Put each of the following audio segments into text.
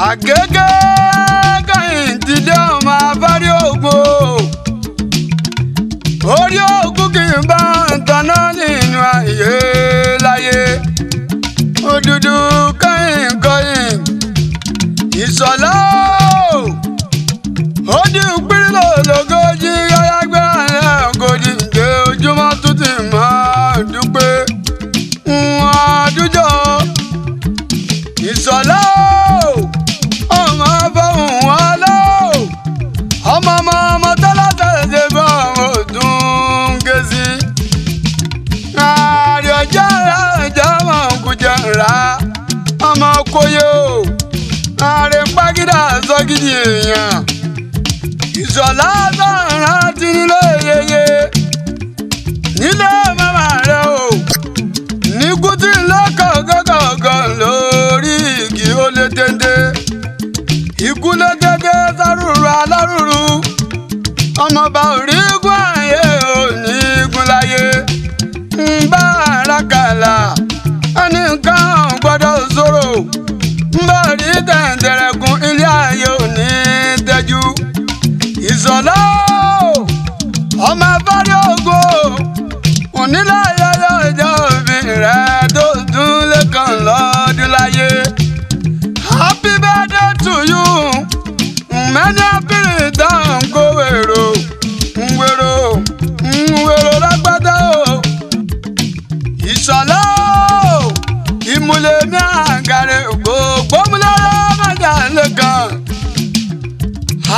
Àgégé Kẹ́hìndé ọmọ afárí ògo. Orí ògùn kì í bá ń tanná nínú ayé láyé. Òdùdú kẹ́hìn Ìṣọ̀lá ó di ìpínlẹ̀ ológójì ayágbé ààrẹ kò dìde ojúmọ́ tó ti máa dúpẹ́ àdújọ. Ìṣọ̀lá ọmọ fọhùn wọn lọ ọmọ tọ́lọ́tẹ̀ ṣe bọ́ ọdún gẹ̀ẹ́sì. ààrẹ ọjọ́ rẹ̀ jẹ́wọ̀n kùjẹ́ra ọmọ kóyè o. ààrẹ pàgídà sọ́gídì èèyàn. Ìṣọ̀lá sọ̀rọ̀ ti nílé yeye nílé màmá rẹ̀ o. ní kùtì lọ́kọ̀ọ̀kọ̀ọ̀kan lórí igi ó lé téńté. ikú lé téńté sárúurú alárúurú. ọmọọba òrígun ayé òní igun láyé. ń bá ara kàlà ẹnì kan gbọ́dọ̀ sọ̀rọ̀. ń bá rí tẹ̀ǹtẹ̀rẹ̀kùn ilé ayé òní tẹ́jú. Ìṣọ̀lá ọmọ afárí ògo onílé ayẹyẹ ọjọ́ òbí rẹ̀ tó dún lẹ́kàn lọ́dún láyé. Happy birthday to you. Many happy return kó wèrò lágbádá o. Ìṣọ̀lá ìmùlẹ̀ ní àgàrẹ̀ gbogbo múlẹ́rẹ́ májà lẹ́kàn.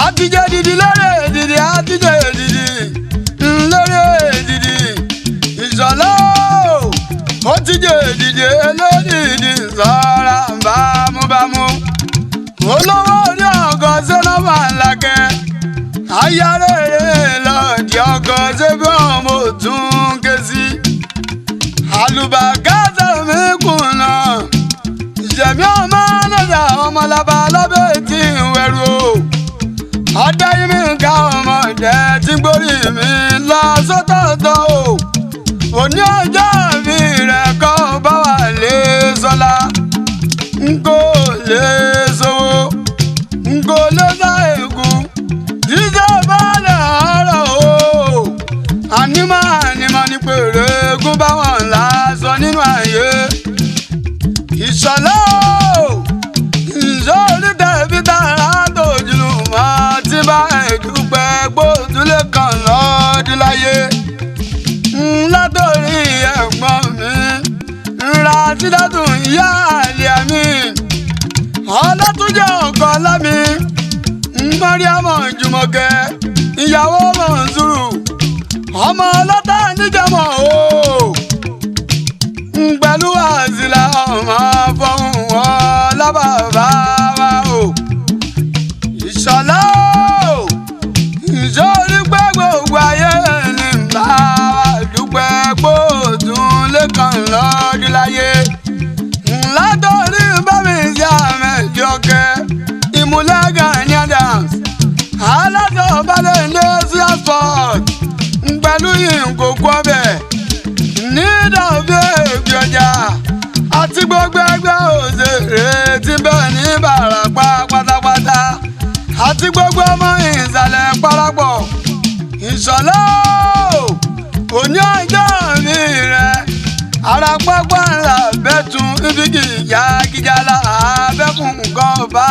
Àtijọ́ dìdì lórí èdìdì àtijọ́ èdìdì lórí èdìdì. Ìṣọ̀lá ó ti jẹ́ èdìdì elódìdì sọ́ra bámúbámú. olówó orí ọkọ̀ sẹ́nọ́mà làkẹ́. ayárèrè lọ́ọ̀dì ọkọ̀ sẹ́bí ọmọ òtún ké sí. àlùbàkátà mi kùnà. ìṣẹ̀mí ọmọ lọ́jà ọmọ labalábẹ́ tí ń wẹ̀rù o. ọdẹ yìí mi ká ọmọdé tí gbórí mi lọ sọ́tọ̀ọ̀tọ̀ o. òní ọjọ́ mi rẹ̀ kọ́ bá wà lé sọ́lá. n kò lè sówó n kò lè sá ègún. jíjẹ́ bàálẹ̀ ọ̀rọ̀ o. ànímọ̀ ní pèrè egún báwọn lásọ nínú ayé. Ìṣọ̀lá ìṣòrí tẹ̀bí tààrà tójú mọ́ tí bá ẹ̀dúpẹ́ gbóòdúlé kan lọ́dún láyé. látòrí ẹ̀gbọ́n mi ńlá sídàtún ìyá àlìyá mi. ọlọ́túnjẹ́ ọkọ̀ lámi Mọ́ríámọ̀ Jùmọ̀kẹ́ ìyàwó Mọ̀nsúrù ọmọ ọlọ́tà níjàmọ̀ o. pẹ̀lú àzìlà ọmọ fọhùn wọn lábàbà wa o. Ìṣọ̀lá ìṣòrí pé gbogbo ayé ní bá wa dúpẹ́ gbòòdùn lẹ́kàn lọ́dún láyé. látọ̀rí bámi sí àmẹ́jọkẹ́ ìmúlẹ̀ Gani Adams alásọ̀balẹ̀ Indonesia sport pẹ̀lú ìkòkò ọbẹ̀ nídàbí ègbì ọjà àti gbogbo ẹgbẹ́ òṣèré tí bẹ́ẹ̀ ní Ìbàràpá pátápátá àti gbogbo ọmọ ìsàlẹ̀ parapọ̀. Ìṣọ̀lá òní ọjọ́ mi rẹ̀ ara pápá ńlá bẹ́tùn ibi kìjà kíjà là bẹ́kùn kan bá.